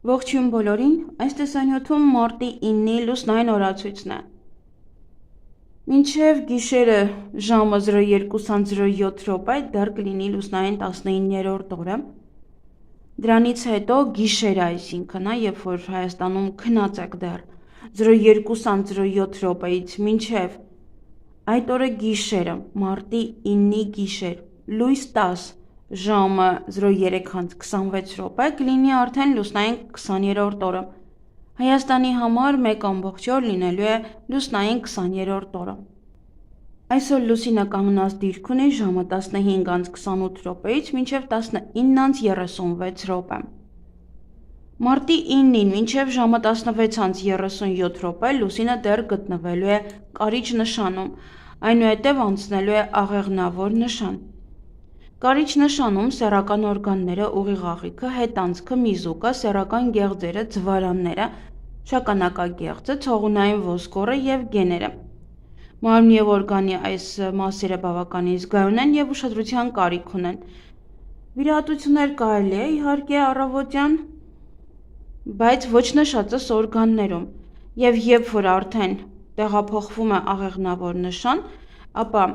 Ողջույն բոլորին, այս տեսանյութում մարտի 9-ի լուսնային օրացույցն է։ Մինչև գիշերը ժամը 02:07 դեռ կլինի լուսնային 19-րդ օրը։ Դրանից հետո գիշերը, այսինքն, երբ որ Հայաստանում քնած եք դեռ 02:07-ից մինչև այդ օրը գիշերը, մարտի 9-ի գիշեր, լույս 10 ժամը 03:26 կլինի արդեն լուսնային 20-րդ օրը։ Հայաստանի համար մեկ ամբողջ օր լինելու է լուսնային 20-րդ օրը։ Այսօր լուսինը կանգնած դիրք ունի ժամը 15:28-ից մինչև 19:36 Մարտի 9-ին մինչև ժամը 16:37 լուսինը դեռ գտնվելու է կարիճ նշանում, այնուհետև անցնելու է աղեղնավոր նշան։ Կարիճ նշանում սեռական օրգանները, ուղիղ աղիքը, հետանցքը, միզուկը, սեռական գեղձերը, ձվարանները, շագանակագեղձը, ցողունային ոսկորը և գեները։ Մարմնի և օրգանի այս մասերը բավականին զգայուն են և ուշադրության կարիք ունեն։ Վիրահատություններ կարելի է իհարկե առավոտյան, բայց ոչ նշածս օրգաններում, և երբ որ արդեն տեղափոխվում է աղեղնավոր նշան, ապա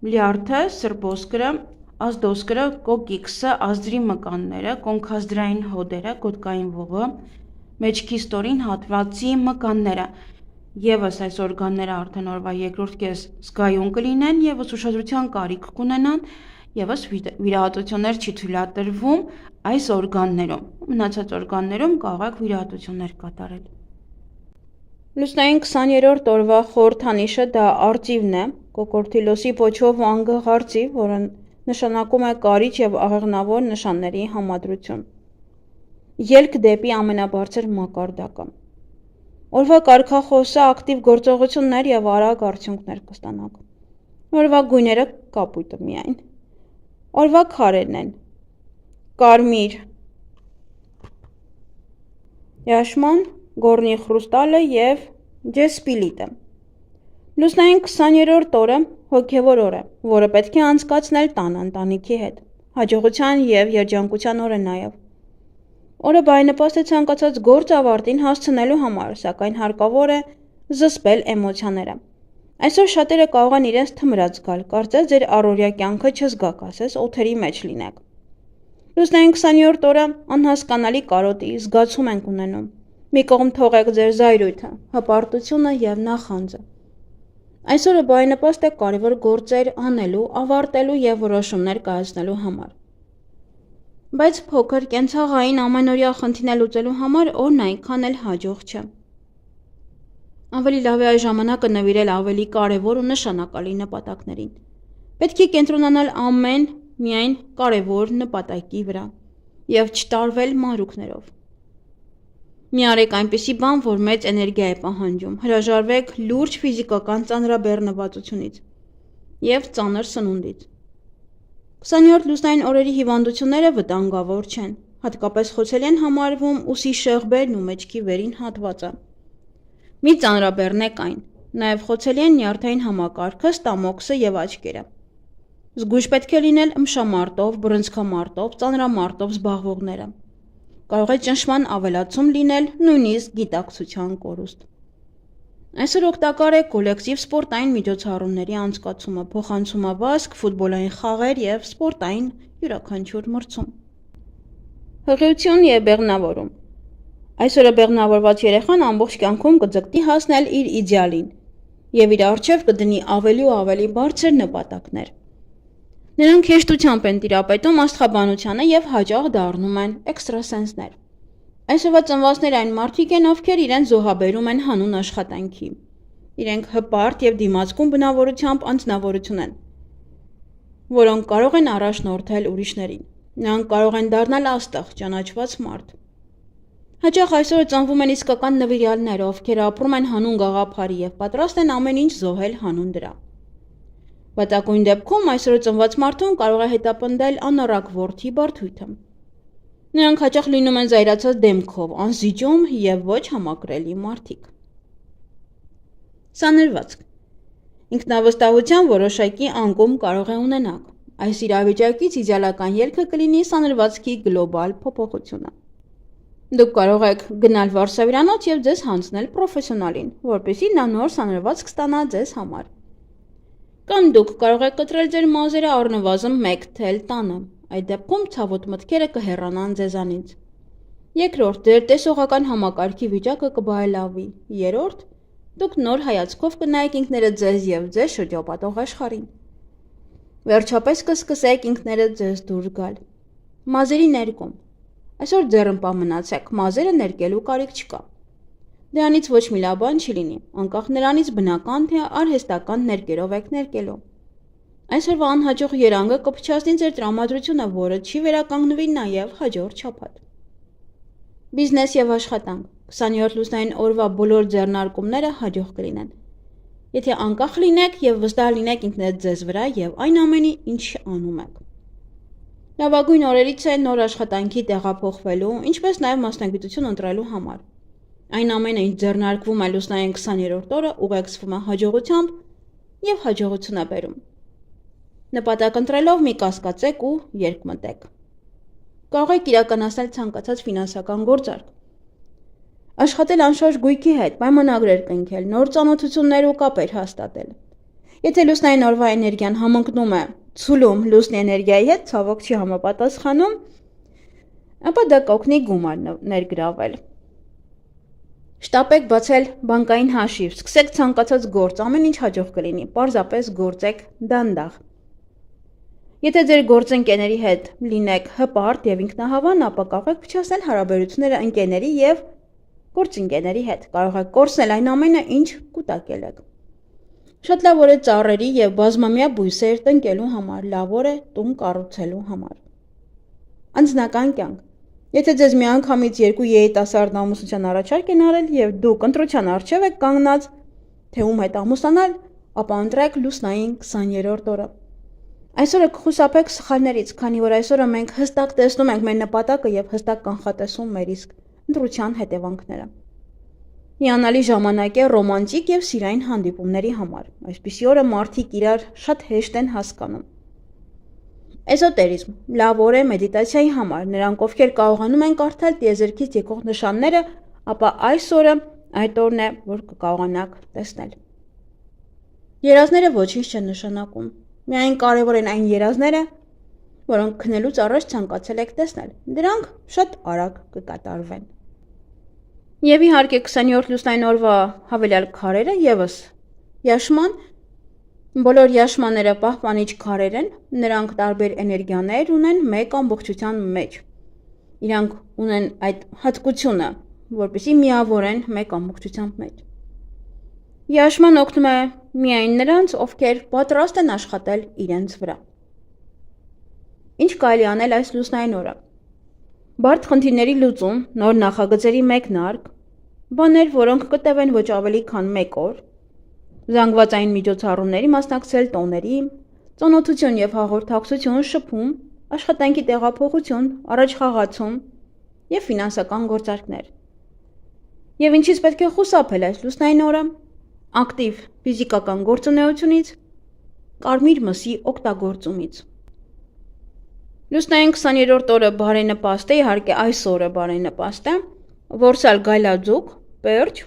լյարդը, սրբոսկրը, ազդոսկրը, կոկիքսը, ազդրի մկանները, կոնքազդրային հոդերը, գոտկային ողը, մեջքի ստորին հատվածի մկանները, ևս այս օրգանները արդեն օրվա երկրորդ կես զգայուն կլինեն, ևս ուշադրության կարիք կունենան, ևս վիրահատություններ չի թույլատրվում այս օրգաններում, մնացած օրգաններում կարող եք վիրահատություններ կատարել։ Լուսնային 20-րդ օրվա խորհրդանիշը դա արծիվն է, կոկորդիլոսի պոչով անգղ արծիվ, որը նշանակում է կարիճ և աղեղնավոր նշանների համադրություն։ Ելք դեպի ամենաբարձր մակարդակը։ Օրվա կարգախոսը ակտիվ գործողություններ և արագ արդյունքներ կստանաք։ Օրվա գույները կապույտը միայն։ Օրվա քարերն են կարմիր յաշման, գորնի խրուստալը և ջեսպիլիտը։ Լուսնային 20-րդ օրը հոգևոր օր է, որը պետք է անցկացնել տանը ընտանիքի հետ, հաջողության և երջանկության օր է նաև։ Օրը բարենպաստ է ցանկացած գործ ավարտին հասցնելու համար, սակայն հարկավոր է զսպել էմոցիաները։ Այսօր շատերը կարող են իրենց թմրած զգալ, կարծես ձեր առօրյա կյանքը չզգաք, ասես օթերի մեջ լինեք։ Լուսնային 20-րդ օրը անհասկանալի կարոտի զգացում ենք ունենում։ Մի կողմ թողեք ձեր զայրույթը, հպարտությունը և նախանձը։ Այսօրը բարենպաստ է կարևոր գործեր անելու, ավարտելու և որոշումներ կայացնելու համար։ Բայց փոքր կենցաղային ամենօրյա խնդիրներ լուծելու համար օրն այնքան էլ հաջող չէ։ Ավելի լավ է այս ժամանակը նվիրել ավելի կարևոր ու նշանակալի նպատակներին։ Պետք է կենտրոնանալ միայն կարևոր նպատակի վրա և չտարվել մանրուքներով։ Մի արեք այնպիսի բան, որ մեծ էներգիա է պահանջում, հրաժարվեք լուրջ ֆիզիկական ծանրաբեռնվածությունից և ծանր սնունդից։ 20-րդ լուսնային օրերի հիվանդությունները վտանգավոր չեն, հատկապես խոցելի են համարվում ուսի շեղբերն ու մեջքի վերին հատվածը։ Մի ծանրաբեռնեք այն, նաև խոցելի են նյարդային համակարգը, ստամոքսը և աչքերը։ Զգույշ պետք է լինել ըմբշամարտով, բռնցքամարտով, ծանրամարտով զբաղվողները։ Կարող է ճնշման ավելացում լինել, նույնիսկ գիտակցության կորուստ։ Այսօր օգտակար է կոլեկտիվ սպորտային միջոցառումների անցկացումը, փոխանցումավազք, ֆուտբոլային խաղեր և սպորտային յուրաքանչյուր մրցում։ Հղիություն և բեղմնավորում։ Այսօրը բեղմնավորված երեխան ամբողջ կյանքում կձգտի հասնել իր իդեալին և իր առջև կդնի ավելի ու ավելի բարձր նպատակներ։ Նրանք հեշտությամբ են տիրապետում աստղաբանությանը և հաճախ դառնում են էքստրասենսներ։ Այսօրվա ծնվածները այն մարդիկ են, ովքեր իրենց զոհաբերում են հանուն աշխատանքի։ Իրենք հպարտ և դիմացկուն բնավորությամբ անձնավորություն են, որոնք կարող են առաջնորդել ուրիշներին։ Նրանք կարող են դառնալ աստղ, ճանաչված մարդ։ Հաճախ այսօր ծնվում են իսկական նվիրյալներ, ովքեր ապրում են հանուն գաղափարի և պատրաստ են ամեն ինչ զոհել հանուն դրա։ Վատագույն դեպքում այսօր ծնված մարդուն կարող է հետապնդել անառակ որդի բարդույթը։ Նրանք հաճախ լինում են զայրացած դեմքով, անզիջում և ոչ համակրելի մարդիկ։ Սանրվածք։ Ինքնավստահության որոշակի անկում կարող է ունենաք։ Այս իրավիճակից իդեալական ելքը կլինի սանրվածքի գլոբալ փոփոխությունը։ Դուք կարող եք գնալ վարսավիրանոց և ձեզ հանձնել պրոֆեսիոնալին, որպեսզի նա նոր սանրվածք ստանա ձեզ համար։ Կամ դուք կարող եք կտրել ձեր մազերը առնվազն 1 թել տանը, այդ դեպքում ցավոտ մտքերը կհեռանան ձեզանից։ Երկրորդ, ձեր տեսողական համակարգի վիճակը կբարելավի։ Երրորդ, դուք նոր հայացքով կնայեք ինքներդ ձեզ և ձեզ շրջապատող աշխարհին։ Վերջապես կսկսեք ինքներդ ձեզ դուրս գալ։ Մազերի ներկում։ Այսօր ձեռնպահ մնացեք, մազերը ներկելու կարիք չկա։ Դրանից ոչ մի լավ բան չի լինի, անկախ նրանից բնական թե արհեստական ներկերով եք ներկելու։ Այսօրվա անհաջող երանգը կփչացնի ձեր տրամադրությունը, որը չի վերականգնվի նաև հաջորդ շաբաթ։ Բիզնես և աշխատանք։ 27 լուսնային օրվա բոլոր ձեռնարկումները հաջող կլինեն։ Եթե անկախ լինեք և վստահ լինեք ինքներդ ձեզ վրա և այն ամենի, ինչ անում եք։ Լավագույն օրերից է նոր աշխատանքի տեղափոխվելու, ինչպես նաև մասնագիտություն ընտրելու համար։ Այն ամենը, ինչ ձեռնարկվում է լուսնային 20-րդ օրը, ուղեկցվում է հաջողությամբ և հաջողություն է բերում։ Նպատակ ընտրելով մի կասկածեք ու երկմտեք։ Կարող եք իրականացնել ցանկացած ֆինանսական գործարք։ Աշխատել անշարժ գույքի հետ, պայմանագրեր կնքել, նոր ծանոթություններ ու կապեր հաստատել։ Եթե լուսնային օրվա էներգիան համընկնում է ցուլում լուսնի էներգիայի հետ, ցավոք չի համապատասխանում, ապա դա կօգնի գումար ներգրավել։ Շտապեք բացել բանկային հաշիվ, սկսեք ցանկացած գործ, ամեն ինչ հաջող կլինի, պարզապես գործեք դանդաղ։ Եթե ձեր գործընկերների հետ լինեք հպարտ և ինքնահավան, ապա կարող եք փչացնել հարաբերությունները ընկերների և գործընկերների հետ, կարող եք կորցնել այն ամենը, ինչ կուտակել եք։ Շատ լավ օր է ծառերի և բազմամյա բույսեր տնկելու համար, լավ օր է տուն կառուցելու համար։ Անձնական կյանք։ Եթե ձեզ միանգամից 2 երիտասարդ ամուսնության առաջարկ են արել և դուք ընտրության առջև եք կանգնած, թե ում հետ ամուսնանալ, ապա ընտրեք լուսնային 20-րդ օրը։ Այսօրը կխուսափեք սխալներից, քանի որ այսօրը մենք հստակ տեսնում ենք մեր նպատակը և հստակ կանխատեսում մեր իսկ ընտրության հետևանքները։ Հիանալի ժամանակ է ռոմանտիկ և սիրային հանդիպումների համար։ Այսպիսի օրը մարդիկ իրար շատ հեշտ են հասկանում։ Էզոտերիզմ։ Լավ օր է մեդիտացիայի համար։ Նրանք, ովքեր կարողանում են կարդալ տիեզերքից եկող նշանները, ապա այս օրը այդ օրն է, որ կկարողանաք տեսնել։ Երազները ոչինչ չեն նշանակում։ Միայն կարևոր են այն երազները, որոնք քնելուց առաջ ցանկացել եք տեսնել։ Դրանք շատ արագ կկատարվեն։ Եվ իհարկե 20-րդ լուսնային օրվա հավելյալ քարերը ևս Յաշման, բոլոր յաշմաները պահպանիչ քարեր են, նրանք տարբեր էներգիաներ ունեն մեկ ամբողջության մեջ։ Իրանք ունեն այդ հատկությունը, որպեսզի միավորեն մեկ ամբողջության մեջ։ Յաշման օգնում է միայն նրանց, ովքեր պատրաստ են աշխատել իրենց վրա։ Ինչ կարելի անել այս լուսնային օրը։ Բարդ խնդիրների լուծում, նոր նախագծերի մեկնարկ, բաներ, որոնք կտևեն ոչ ավելի քան 1 օր, զանգվածային միջոցառումների մասնակցել տոների, ծանոթություն և հաղորդակցություն, շփում, աշխատանքի տեղափոխություն, առաջխաղացում և ֆինանսական գործարքներ։ Եվ ինչից պետք է խուսափել այս լուսնային օրը։ Ակտիվ ֆիզիկական գործունեությունից, կարմիր մսի օգտագործումից։ Լուսնային 20-րդ օրը բարենպաստ է, իհարկե այս օրը բարենպաստ է, որսալ գայլաձուկ, պերճ։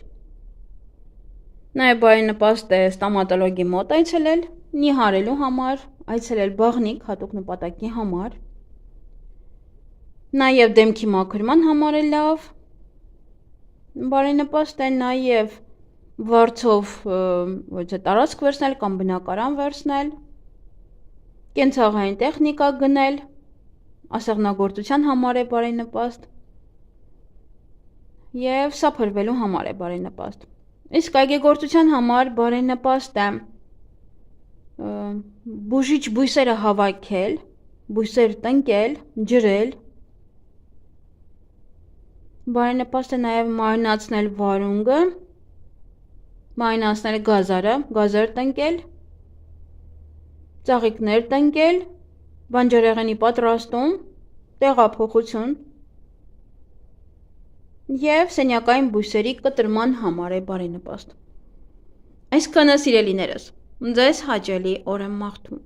Նաև բարենպաստ է ստոմատոլոգի մոտ այցելել, նիհարելու համար, այցելել բաղնիք հատուկ նպատակի համար։ Նաև դեմքի մաքրման համար է լավ։ Բարենպաստ է նաև վարձով տարածք վերցնել կամ բնակարան վերցնել, կենցաղային տեխնիկա գնել, ասեղնագործության համար է բարենպաստ և սափրվելու համար է բարենպաստ։ Իսկ այգեգործության համար բարենպաստ է բուժիչ բույսերը հավաքել, բույսեր տնկել, ջրել։ Բարենպաստ է նաև մարինացնել վարունգը, մարինացնել գազարը, գազար տնկել, ծաղիկներ տնկել, բանջարեղենի պատրաստում, տեղափոխություն և սենյակային բույսերի կտրման համար է բարենպաստ։ Այսքանը սիրելիներս, ձեզ հաճելի օր եմ մաղթում։